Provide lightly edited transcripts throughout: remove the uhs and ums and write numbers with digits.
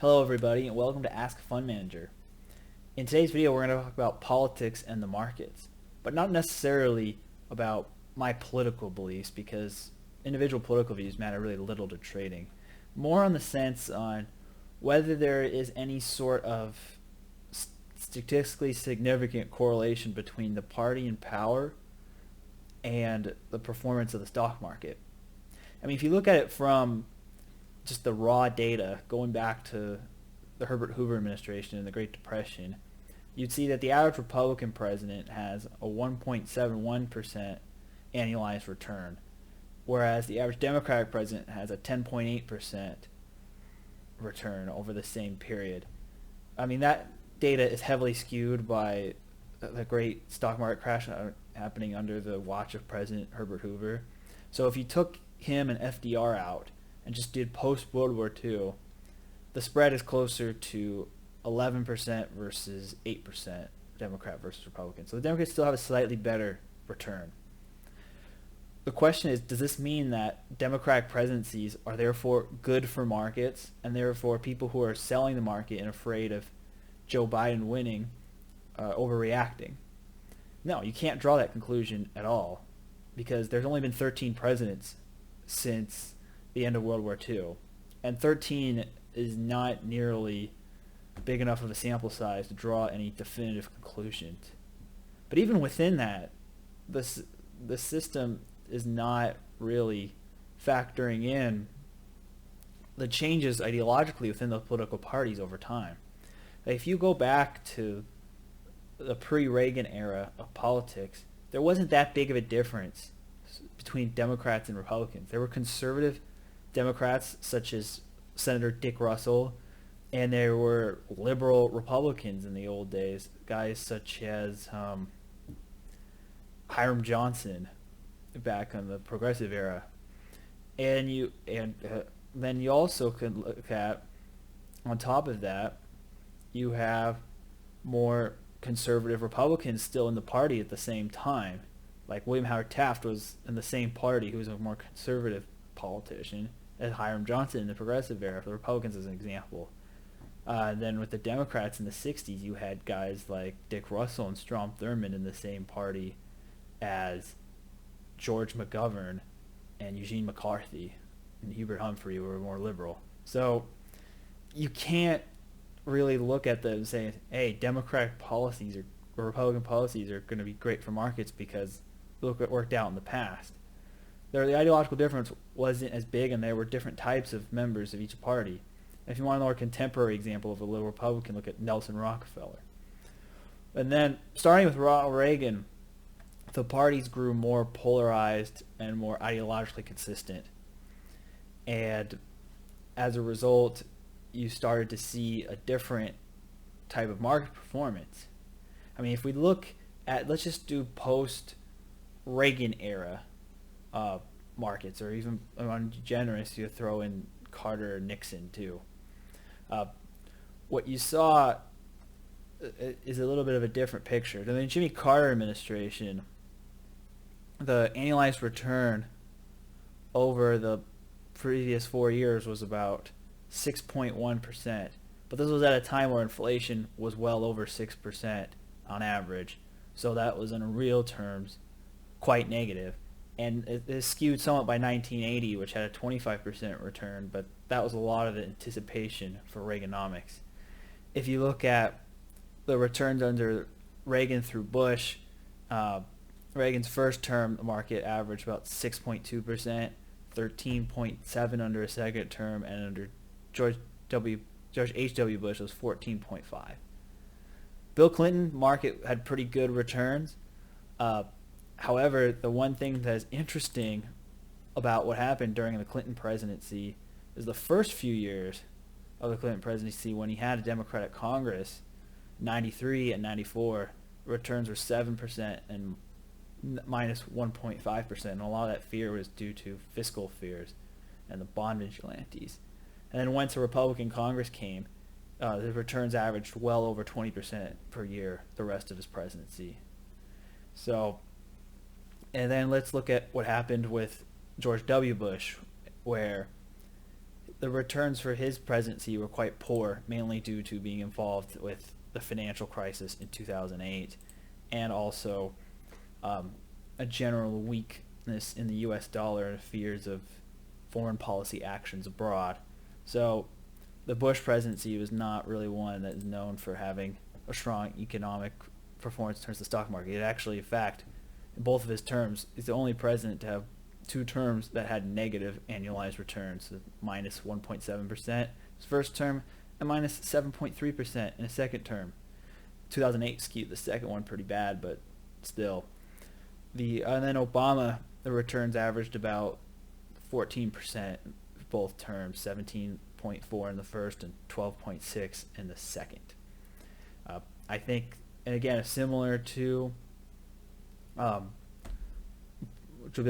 Hello everybody and welcome to Ask a Fund Manager. In today's video we're going to talk about politics and the markets, but not necessarily about my political beliefs because individual political views matter really little to trading. More on the sense on whether there is any sort of statistically significant correlation between the party in power and the performance of the stock market. I mean, if you look at it from just the raw data going back to the Herbert Hoover administration and the Great Depression, you'd see that the average Republican president has a 1.71% annualized return, whereas the average Democratic president has a 10.8% return over the same period. I mean, that data is heavily skewed by the great stock market crash happening under the watch of President Herbert Hoover. So if you took him and FDR out and just did post-World War II, the spread is closer to 11% versus 8% Democrat versus Republican. So the Democrats still have a slightly better return. The question is, does this mean that Democratic presidencies are therefore good for markets and therefore people who are selling the market and afraid of Joe Biden winning overreacting? No, you can't draw that conclusion at all because there's only been 13 presidents since the end of World War II, and 13 is not nearly big enough of a sample size to draw any definitive conclusions. But even within that, the system is not really factoring in the changes ideologically within the political parties over time. If you go back to the pre-Reagan era of politics, there wasn't that big of a difference between Democrats and Republicans. There were conservative Democrats such as Senator Dick Russell, and there were liberal Republicans in the old days, guys such as Hiram Johnson back in the progressive era. And then you also could look at, on top of that, you have more conservative Republicans still in the party at the same time. Like William Howard Taft was in the same party, who was a more conservative politician as Hiram Johnson in the progressive era, for the Republicans as an example. Then with the Democrats in the 60s, you had guys like Dick Russell and Strom Thurmond in the same party as George McGovern and Eugene McCarthy and Hubert Humphrey, who were more liberal. So you can't really look at them and say, hey, Democratic policies or Republican policies are going to be great for markets because look what worked out in the past. The ideological difference wasn't as big, and there were different types of members of each party. If you want a more contemporary example of a liberal Republican, look at Nelson Rockefeller. And then, starting with Ronald Reagan, the parties grew more polarized and more ideologically consistent. And as a result, you started to see a different type of market performance. I mean, if we look at, let's just do post-Reagan era markets, or even on generous, you throw in Carter or Nixon too. What you saw is a little bit of a different picture. In the Jimmy Carter administration, the annualized return over the previous 4 years was about 6.1%, but this was at a time where inflation was well over 6% on average, so that was in real terms quite negative. And it is skewed somewhat by 1980, which had a 25% return, but that was a lot of the anticipation for Reaganomics. If you look at the returns under Reagan through Bush, Reagan's first term, the market averaged about 6.2%, 13.7% under a second term, and under George H.W. Bush was 14.5%. Bill Clinton market had pretty good returns. However, the one thing that is interesting about what happened during the Clinton presidency is the first few years of the Clinton presidency, when he had a Democratic Congress, 93 and 94, returns were 7% and minus 1.5%, and a lot of that fear was due to fiscal fears and the bond vigilantes. And then once a Republican Congress came, the returns averaged well over 20% per year the rest of his presidency. So, and then let's look at what happened with George W. Bush, where the returns for his presidency were quite poor, mainly due to being involved with the financial crisis in 2008, and also a general weakness in the U.S. dollar and fears of foreign policy actions abroad. So the Bush presidency was not really one that is known for having a strong economic performance in terms of the stock market. It actually, in fact, in both of his terms, he's the only president to have 2 terms that had negative annualized returns, so minus 1.7% his first term and minus 7.3% in his second term. 2008 skewed the second one pretty bad, but still. And then Obama, the returns averaged about 14% both terms, 17.4 in the first and 12.6 in the second. I think, and again, similar to Bill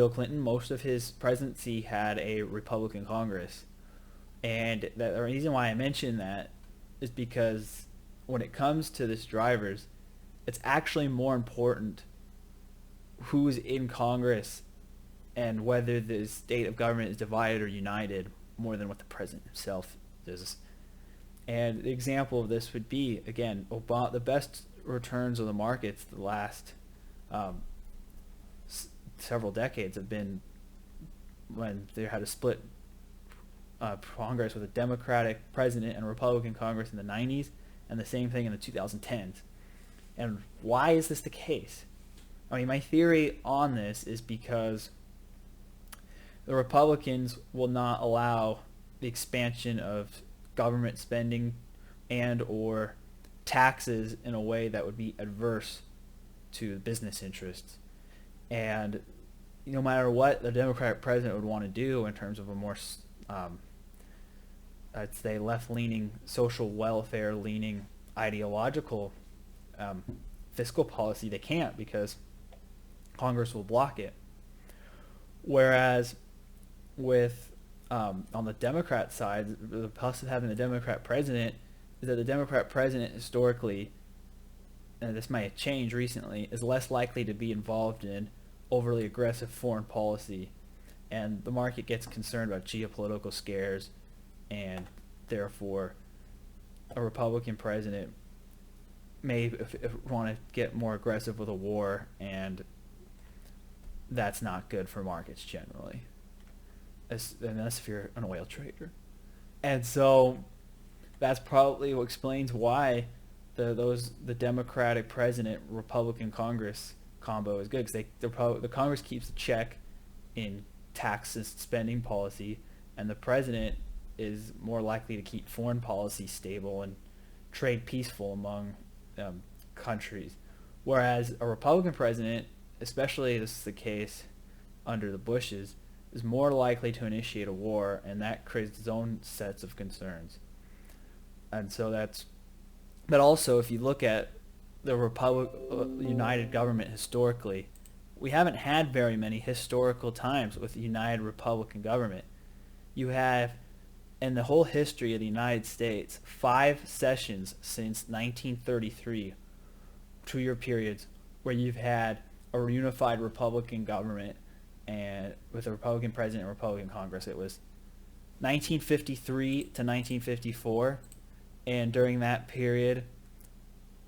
Clinton, most of his presidency had a Republican Congress. And the reason why I mention that is because when it comes to this drivers, it's actually more important who's in Congress and whether the state of government is divided or united more than what the president himself is. And the example of this would be, again, the best returns of the markets the last several decades have been when they had a split Congress with a Democratic president and a Republican Congress in the 90s, and the same thing in the 2010s. And why is this the case? I mean, my theory on this is because the Republicans will not allow the expansion of government spending and or taxes in a way that would be adverse to business interests. And no matter what the Democratic president would want to do in terms of a more, I'd say, left-leaning, social welfare-leaning, ideological fiscal policy, they can't because Congress will block it. Whereas with on the Democrat side, the plus of having the Democrat president is that the Democrat president historically, and this might change recently, is less likely to be involved in overly aggressive foreign policy, and the market gets concerned about geopolitical scares, and therefore a Republican president may want to get more aggressive with a war, and that's not good for markets generally, unless if you're an oil trader. And so that's probably what explains why the Democratic president Republican Congress combo is good, because the Congress keeps a check in tax and spending policy, and the president is more likely to keep foreign policy stable and trade peaceful among countries. Whereas a Republican president, especially this is the case under the Bushes, is more likely to initiate a war, and that creates its own sets of concerns. And so but also if you look at the united government historically, we haven't had very many historical times with a united Republican government. You have, in the whole history of the United States, 5 sessions since 1933, 2-year periods, where you've had a unified Republican government and with a Republican president and Republican Congress. It was 1953 to 1954, and during that period,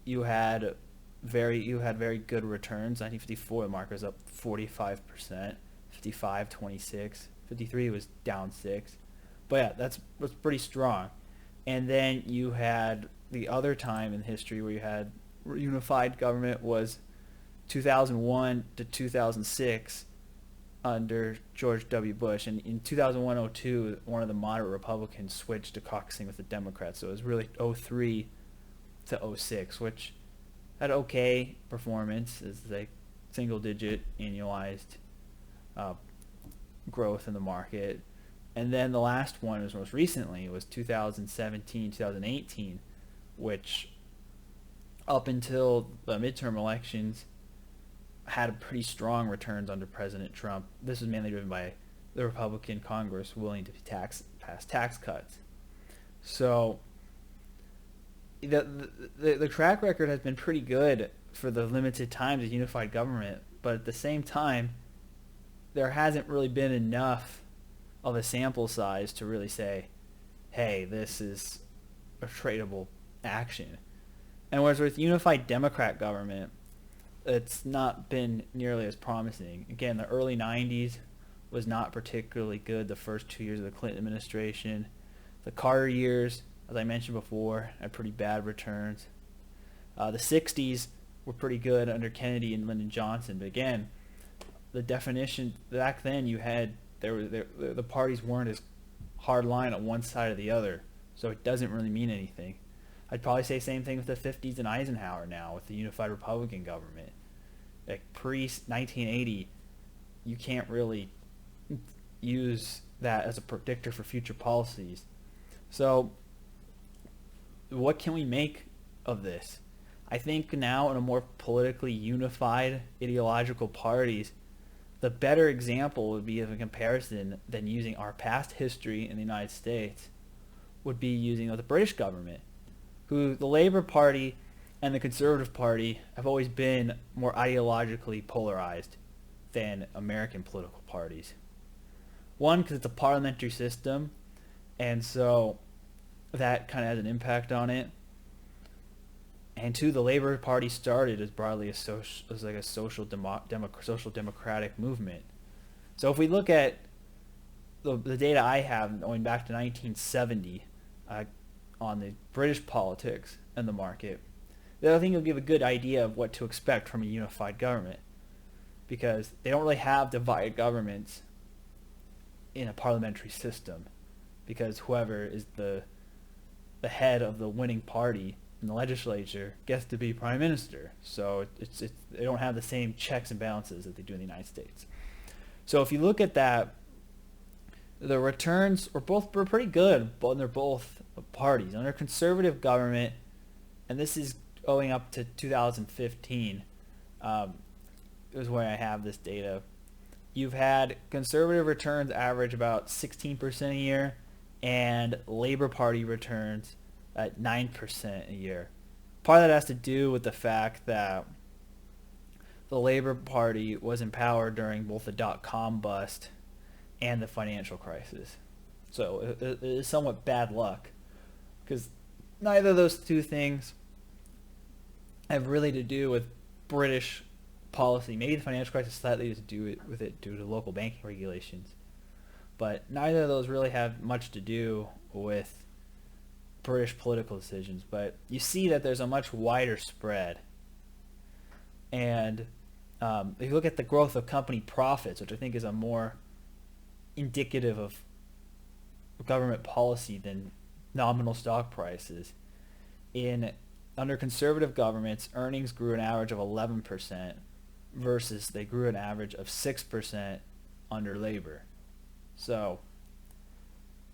you had very good returns. 1954, the market was up 45%, 55, 26, 53 was down 6. But yeah, was pretty strong. And then you had the other time in history where you had unified government was 2001 to 2006 under George W. Bush. And in 2001-02, one of the moderate Republicans switched to caucusing with the Democrats. So it was really 03 to 06, which had okay performance, is like single-digit annualized growth in the market. And then the last one was most recently was 2017, 2018, which up until the midterm elections had pretty strong returns under President Trump. This was mainly driven by the Republican Congress willing to pass tax cuts. So the track record has been pretty good for the limited times of unified government, but at the same time, there hasn't really been enough of a sample size to really say hey, this is a tradable action. And whereas with unified Democrat government, it's not been nearly as promising. Again, the early 90s was not particularly good, the first 2 years of the Clinton administration. The Carter years, as I mentioned before, had pretty bad returns. The 60s were pretty good under Kennedy and Lyndon Johnson. But again, the definition back then, the parties weren't as hard line on one side or the other, so it doesn't really mean anything. I'd probably say same thing with the 50s and Eisenhower now with the unified Republican government. Like pre-1980, you can't really use that as a predictor for future policies. So what can we make of this? I think now in a more politically unified ideological parties, the better example would be of a comparison than using our past history in the United States would be using the British government, who the Labour Party and the Conservative Party have always been more ideologically polarized than American political parties. One, because it's a parliamentary system, and so that kind of has an impact on it. And two, the Labour Party started as broadly as a social democratic movement. So if we look at the data I have going back to 1970 on the British politics and the market, I think it'll give a good idea of what to expect from a unified government, because they don't really have divided governments in a parliamentary system, because whoever is the head of the winning party in the legislature gets to be prime minister. So they don't have the same checks and balances that they do in the United States. So if you look at that, the returns were pretty good, but they're both parties. Under conservative government, and this is going up to 2015, is where I have this data. You've had conservative returns average about 16% a year, and Labor Party returns at 9% a year. Part of that has to do with the fact that the Labor Party was in power during both the dot-com bust and the financial crisis. So it is somewhat bad luck, because neither of those two things have really to do with British policy. Maybe the financial crisis slightly to do with it due to local banking regulations, but neither of those really have much to do with British political decisions. But you see that there's a much wider spread. And if you look at the growth of company profits, which I think is a more indicative of government policy than nominal stock prices, under conservative governments, earnings grew an average of 11% versus they grew an average of 6% under Labor. So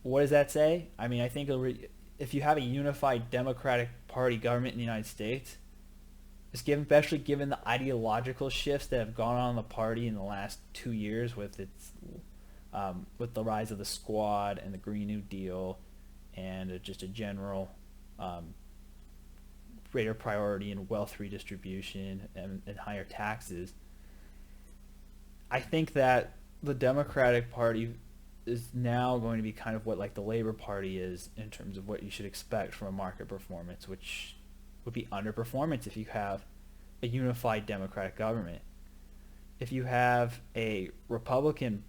what does that say? I mean, I think if you have a unified Democratic Party government in the United States, especially given the ideological shifts that have gone on in the party in the last 2 years with with the rise of the Squad and the Green New Deal, and just a general greater priority in wealth redistribution and higher taxes, I think that the Democratic Party is now going to be kind of what like the Labor Party is in terms of what you should expect from a market performance, which would be underperformance if you have a unified Democratic government. If you have a Republican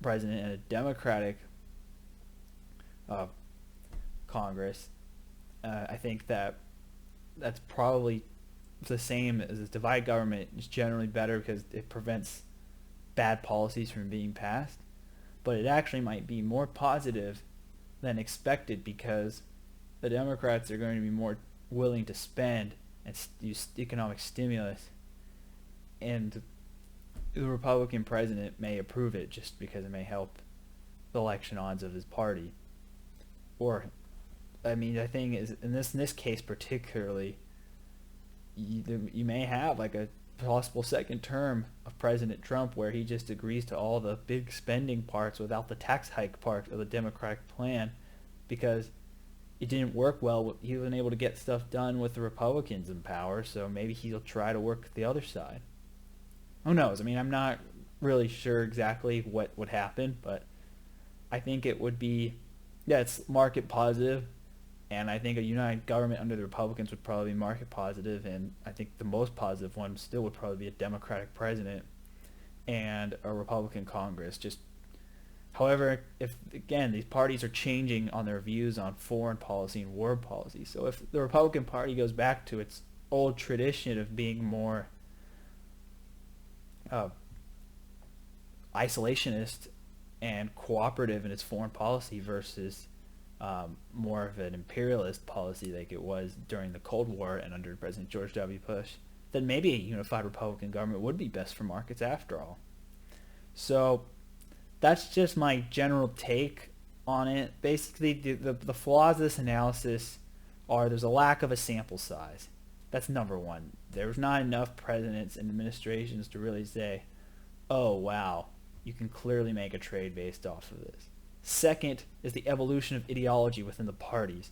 president and a Democratic Congress, I think that's probably the same as a divided government. Is generally better because it prevents bad policies from being passed, but it actually might be more positive than expected because the Democrats are going to be more willing to spend and use economic stimulus, and the Republican president may approve it just because it may help the election odds of his party. Or, I mean, the thing is, in this case particularly, you may have like a possible second term of President Trump where he just agrees to all the big spending parts without the tax hike part of the Democratic plan because it didn't work well. He wasn't able to get stuff done with the Republicans in power, so maybe he'll try to work the other side. Who knows? I mean, I'm not really sure exactly what would happen, but I think it would be Yeah, it's market positive, and I think a united government under the Republicans would probably be market positive, and I think the most positive one still would probably be a Democratic president and a Republican Congress. Just, however, if again these parties are changing on their views on foreign policy and war policy, so if the Republican Party goes back to its old tradition of being more uh, isolationist and cooperative in its foreign policy versus more of an imperialist policy like it was during the Cold War and under President George W. Bush, then maybe a unified Republican government would be best for markets after all. So that's just my general take on it. Basically, the flaws of this analysis are there's a lack of a sample size. That's number one. There's not enough presidents and administrations to really say, oh, wow, you can clearly make a trade based off of this. Second is the evolution of ideology within the parties.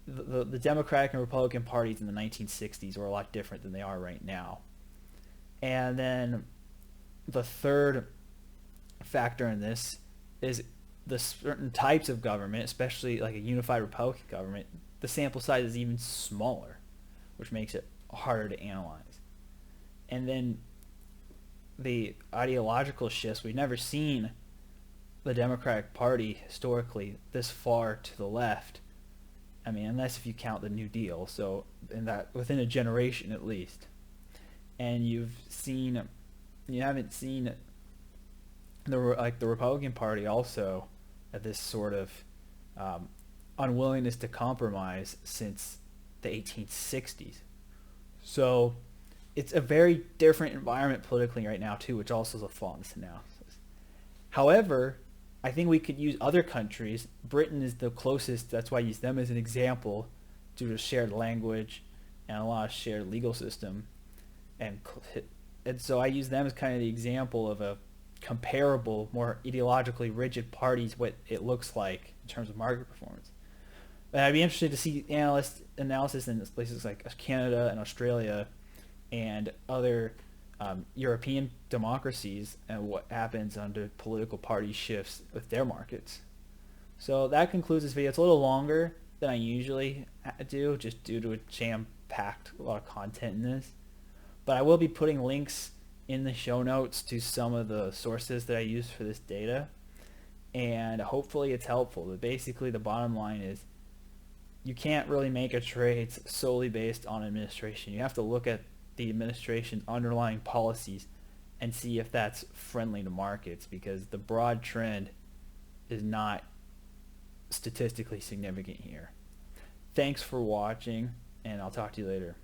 The Democratic and Republican parties in the 1960s were a lot different than they are right now. And then the third factor in this is the certain types of government, especially like a unified Republican government, the sample size is even smaller, which makes it harder to analyze. And then the ideological shifts, we've never seen the Democratic Party historically this far to the left. I mean, unless if you count the New Deal, so in that within a generation at least. And you haven't seen the Republican Party also at this sort of unwillingness to compromise since the 1860s. So it's a very different environment politically right now too, which also is a flaw in this analysis. However, I think we could use other countries. Britain is the closest, that's why I use them as an example due to shared language and a lot of shared legal system. And so I use them as kind of the example of a comparable, more ideologically rigid parties, what it looks like in terms of market performance. But I'd be interested to see analysis in places like Canada and Australia and other European democracies and what happens under political party shifts with their markets. So that concludes this video. It's a little longer than I usually do, just due to a jam-packed a lot of content in this. But I will be putting links in the show notes to some of the sources that I use for this data, and hopefully it's helpful. But basically the bottom line is you can't really make a trade solely based on administration. You have to look at the administration's underlying policies and see if that's friendly to markets, because the broad trend is not statistically significant here. Thanks for watching, and I'll talk to you later.